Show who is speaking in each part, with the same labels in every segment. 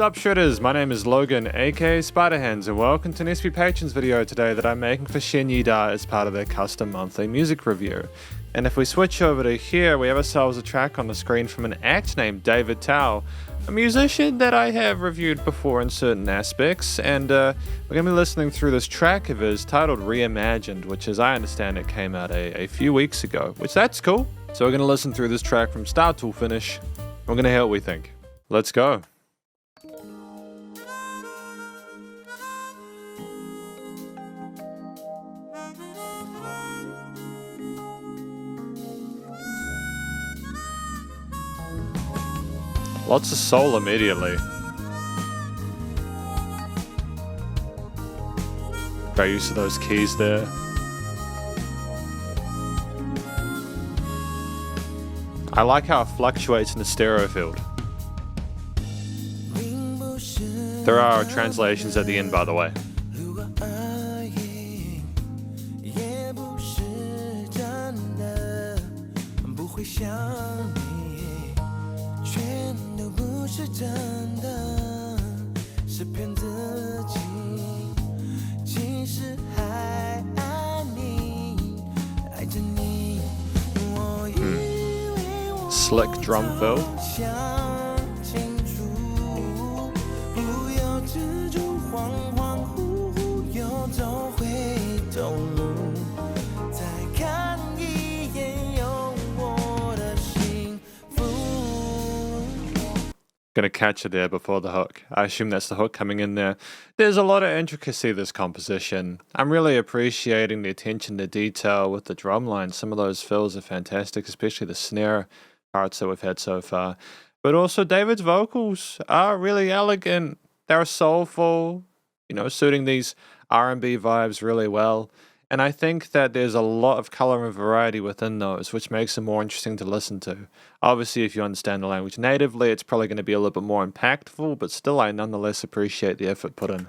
Speaker 1: Sup Shredders, my name is Logan, aka Spiderhands, and welcome to an SP Patrons video today that I'm making for Chen Yida as part of their custom monthly music review. And if we switch over to here, we have ourselves a track on the screen from an act named David Tao, a musician that I have reviewed before in certain aspects, and we're going to be listening through this track of his titled Reimagined, which as I understand it came out a few weeks ago, which that's cool. So we're going to listen through this track from start to finish. We're going to hear what we think. Let's go. Lots of soul immediately. Got used to those keys there. I like how it fluctuates in the stereo field. There are translations at the end, by the way. Slick drum fill. Gonna catch it there before the hook. I assume that's the hook coming in there. There's a lot of intricacy to this composition. I'm really appreciating the attention to detail with the drum line. Some of those fills are fantastic, especially the snare parts that we've had so far. But also David's vocals are really elegant. They're soulful, suiting these R&B vibes really well. And I think that there's a lot of color and variety within those, which makes them more interesting to listen to. Obviously, if you understand the language natively, it's probably going to be a little bit more impactful, but still I nonetheless appreciate the effort put in.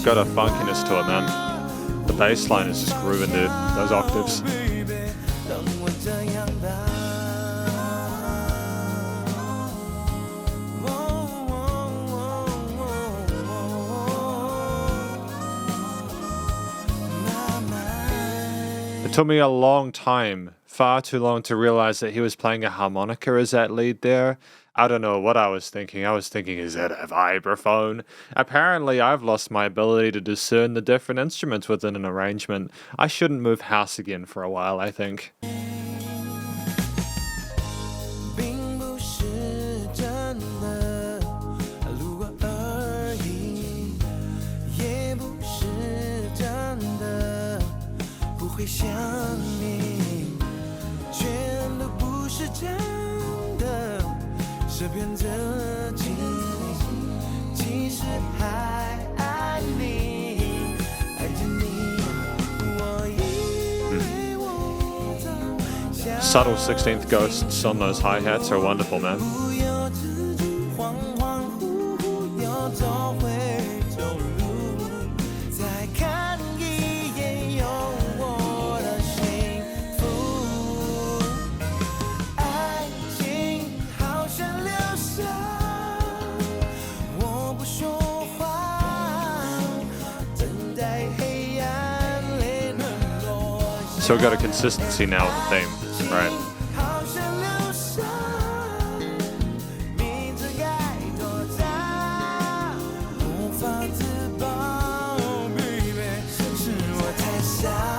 Speaker 1: Got a funkiness to it, man. The bass line is just grooving, dude. Those octaves. It took me a long time, far too long, to realize that he was playing a harmonica as that lead there. I don't know what I was thinking. I was thinking, is that a vibraphone? Apparently, I've lost my ability to discern the different instruments within an arrangement. I shouldn't move house again for a while, I think. Subtle 16th ghosts on those hi-hats are wonderful, man. So we got a consistency now with the theme, right?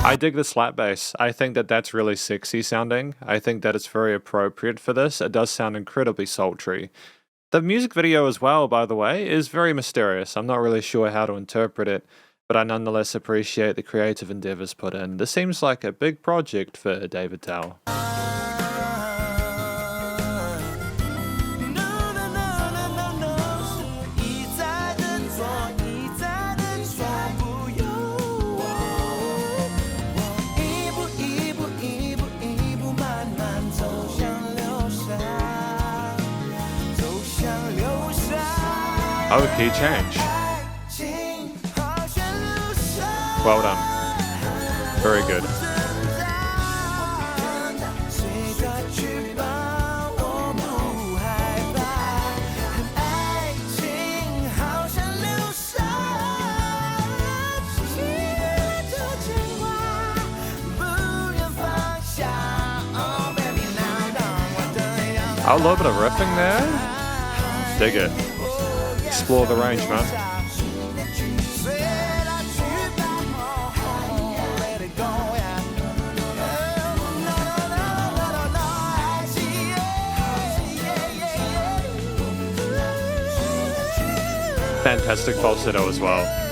Speaker 1: I dig the slap bass. I think that that's really sexy sounding. I think that it's very appropriate for this. It does sound incredibly sultry. The music video as well, by the way, is very mysterious. I'm not really sure how to interpret it, but I nonetheless appreciate the creative endeavors put in. This seems like a big project for David Tao. Oh, key change. Well done. Very good. A little bit of riffing there. Dig it. Explore the range, man. Fantastic falsetto as well.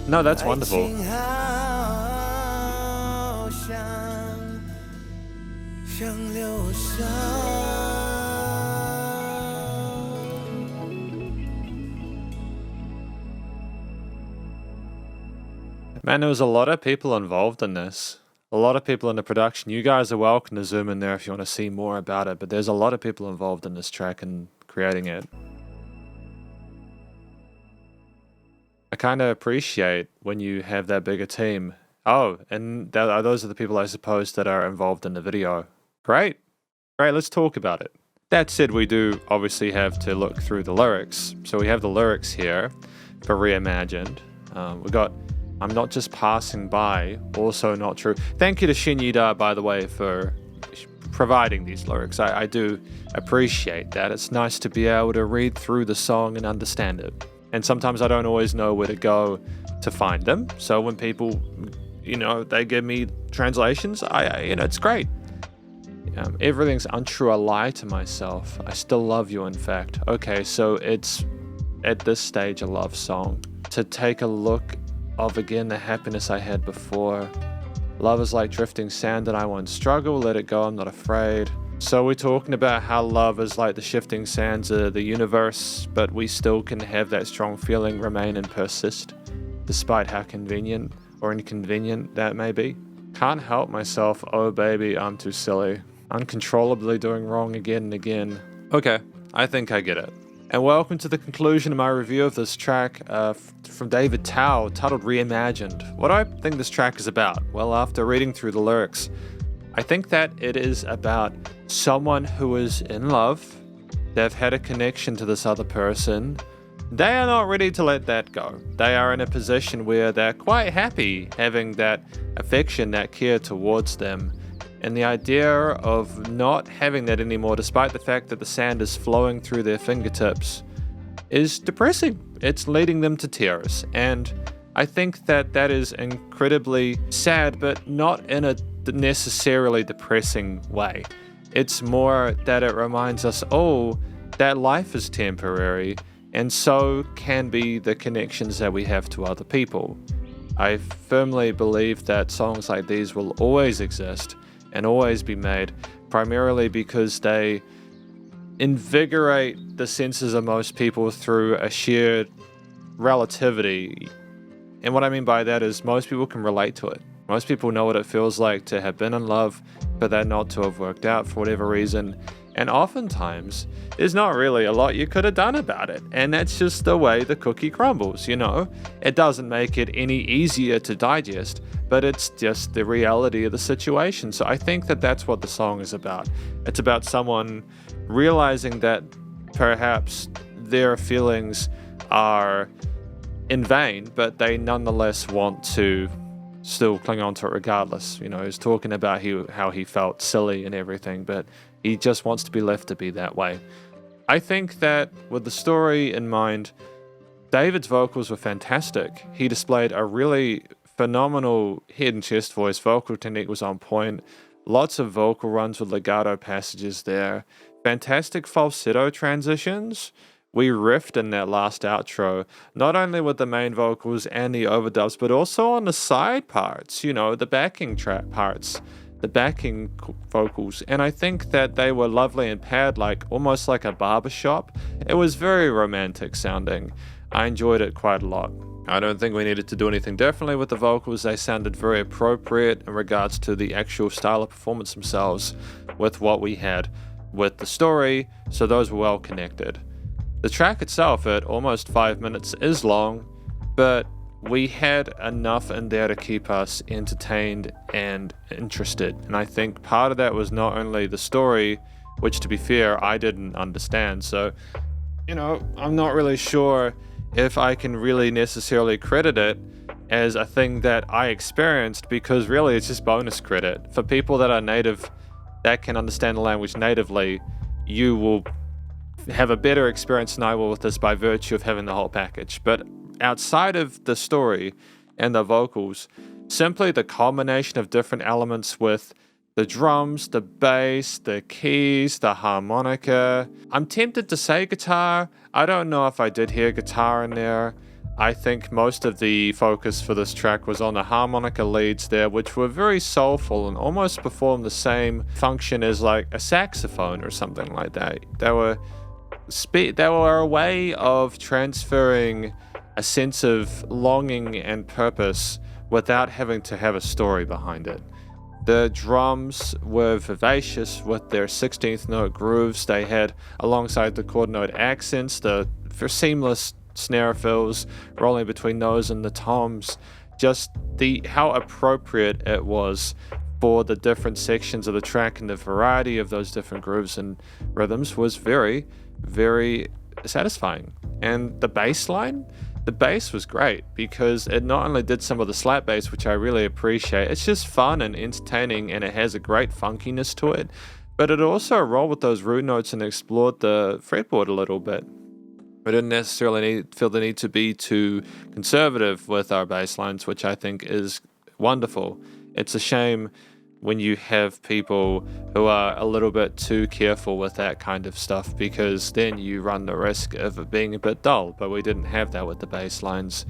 Speaker 1: No, that's wonderful. Man, there was a lot of people involved in this. A lot of people in the production. You guys are welcome to zoom in there if you want to see more about it, but there's a lot of people involved in this track and creating it. I kind of appreciate when you have that bigger team. Oh, and those are the people, I suppose, that are involved in the video. Great. Great, let's talk about it. That said, we do obviously have to look through the lyrics. So we have the lyrics here for Reimagined. We got I'm Not Just Passing By, also not true. Thank you to Chen Yida, by the way, for providing these lyrics. I do appreciate that. It's nice to be able to read through the song and understand it. And sometimes I don't always know where to go to find them. So when people, they give me translations, it's great. Everything's untrue, I lie to myself. I still love you, in fact. Okay, so it's, at this stage, a love song. To take a look of again the happiness I had before. Love is like drifting sand and I won't struggle, let it go, I'm not afraid. So we're talking about how love is like the shifting sands of the universe, but we still can have that strong feeling remain and persist, despite how convenient or inconvenient that may be. Can't help myself, oh baby, I'm too silly. Uncontrollably doing wrong again and again. Okay, I think I get it. And welcome to the conclusion of my review of this track from David Tao, titled Reimagined. What do I think this track is about? Well, after reading through the lyrics, I think that it is about someone who is in love, they've had a connection to this other person, they are not ready to let that go. They are in a position where they're quite happy having that affection, that care towards them. And the idea of not having that anymore, despite the fact that the sand is flowing through their fingertips, is depressing. It's leading them to tears. And I think that that is incredibly sad, but not in a necessarily depressing way. It's more that it reminds us, that life is temporary, and so can be the connections that we have to other people. I firmly believe that songs like these will always exist and always be made, primarily because they invigorate the senses of most people through a shared relativity. And what I mean by that is most people can relate to it. Most people know what it feels like to have been in love, but that not to have worked out for whatever reason. And oftentimes, there's not really a lot you could have done about it. And that's just the way the cookie crumbles, It doesn't make it any easier to digest, but it's just the reality of the situation. So I think that that's what the song is about. It's about someone realizing that perhaps their feelings are in vain, but they nonetheless want to still cling on to it regardless. He's talking about how he felt silly and everything, but he just wants to be left to be that way. I think that with the story in mind, David's vocals were fantastic. He displayed a really phenomenal head and chest voice. Vocal technique was on point. Lots of vocal runs with legato passages there. Fantastic falsetto transitions. We riffed in that last outro, not only with the main vocals and the overdubs, but also on the side parts, the backing track parts, the backing vocals. And I think that they were lovely and paired, almost like a barbershop. It was very romantic sounding. I enjoyed it quite a lot. I don't think we needed to do anything differently with the vocals. They sounded very appropriate in regards to the actual style of performance themselves with what we had with the story, so those were well connected. The track itself at almost 5 minutes is long, but we had enough in there to keep us entertained and interested. And I think part of that was not only the story, which to be fair, I didn't understand. So, I'm not really sure if I can really necessarily credit it as a thing that I experienced, because really it's just bonus credit. For people that are native, that can understand the language natively, you will have a better experience than I will with this by virtue of having the whole package. But outside of the story and the vocals, simply the combination of different elements with the drums, the bass, the keys, the harmonica. I'm tempted to say guitar. I don't know if I did hear guitar in there. I think most of the focus for this track was on the harmonica leads there, which were very soulful and almost performed the same function as like a saxophone or something like that. They were a way of transferring a sense of longing and purpose without having to have a story behind it. The drums were vivacious with their 16th note grooves they had alongside the chord note accents, the seamless snare fills rolling between those and the toms. Just how appropriate it was for the different sections of the track, and the variety of those different grooves and rhythms was very, very satisfying. And the bass line? The bass was great because it not only did some of the slap bass, which I really appreciate, it's just fun and entertaining and it has a great funkiness to it, but it also rolled with those root notes and explored the fretboard a little bit. We didn't necessarily feel the need to be too conservative with our bass lines, which I think is wonderful. It's a shame when you have people who are a little bit too careful with that kind of stuff, because then you run the risk of it being a bit dull. But we didn't have that with the bass lines.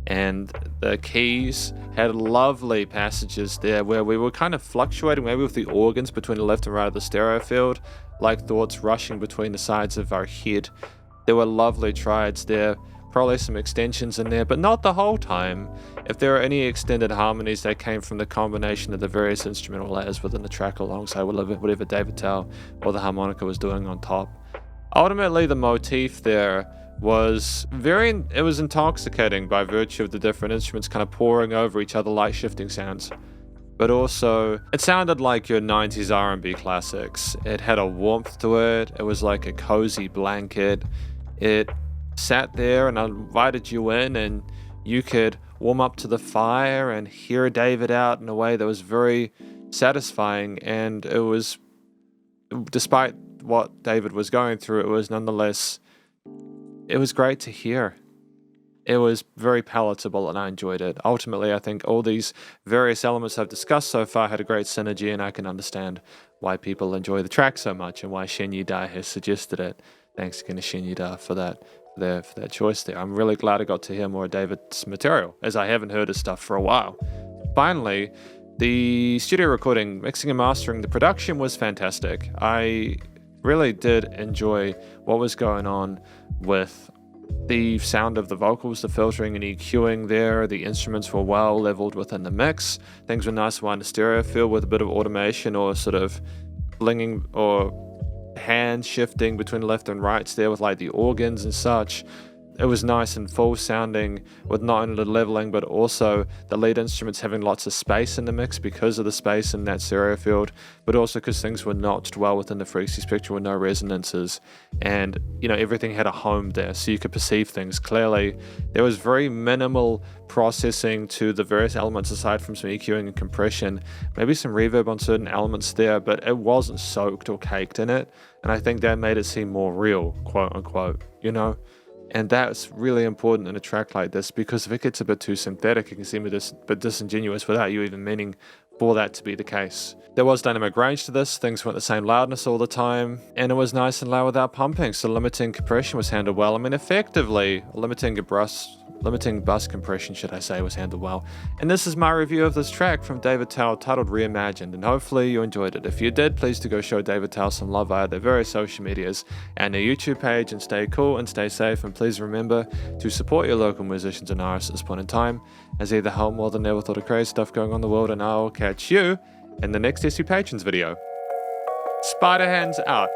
Speaker 1: And the keys had lovely passages there where we were kind of fluctuating maybe with the organs between the left and right of the stereo field, like thoughts rushing between the sides of our head. There were lovely triads there, probably some extensions in there, but not the whole time. If there are any extended harmonies, they came from the combination of the various instrumental layers within the track alongside whatever David Tao or the harmonica was doing on top. Ultimately, the motif there was it was intoxicating by virtue of the different instruments kind of pouring over each other like shifting sounds. But also, it sounded like your 90s R&B classics. It had a warmth to it. It was like a cozy blanket. It sat there and invited you in, and you could warm up to the fire and hear David out in a way that was very satisfying. And it was, despite what David was going through, it was nonetheless, it was great to hear. It was very palatable and I enjoyed it. Ultimately, I think all these various elements I've discussed so far had a great synergy, and I can understand why people enjoy the track so much and why Chen Yida has suggested it. Thanks again to Chen Yida for that choice there. I'm really glad I got to hear more of David's material, as I haven't heard his stuff for a while. Finally, the studio recording, mixing and mastering, the production was fantastic. I really did enjoy what was going on with the sound of the vocals, the filtering and EQing there. The instruments were well leveled within the mix. Things were nice and stereo feel with a bit of automation or sort of blinging or hand shifting between left and rights there with like the organs and such. It was nice and full sounding with not only the leveling but also the lead instruments having lots of space in the mix because of the space in that stereo field, but also because things were notched well within the frequency spectrum with no resonances, and everything had a home there so you could perceive things clearly. There was very minimal processing to the various elements aside from some EQing and compression, maybe some reverb on certain elements there, but it wasn't soaked or caked in it, and I think that made it seem more real, quote unquote, And that's really important in a track like this, because if it gets a bit too synthetic, it can seem a bit disingenuous without you even meaning for that to be the case. There was dynamic range to this, things weren't the same loudness all the time, and it was nice and loud without pumping, so limiting compression was handled well. I mean, effectively, limiting bus compression, should I say, was handled well. And this is my review of this track from David Tao titled Reimagined, and hopefully you enjoyed it. If you did, please do go show David Tao some love via their various social medias and their YouTube page, and stay cool and stay safe, and please remember to support your local musicians and artists at this point in time, as they help more than ever with all the crazy stuff going on in the world, and I'll catch you in the next SU Patrons video. Spiderhands out.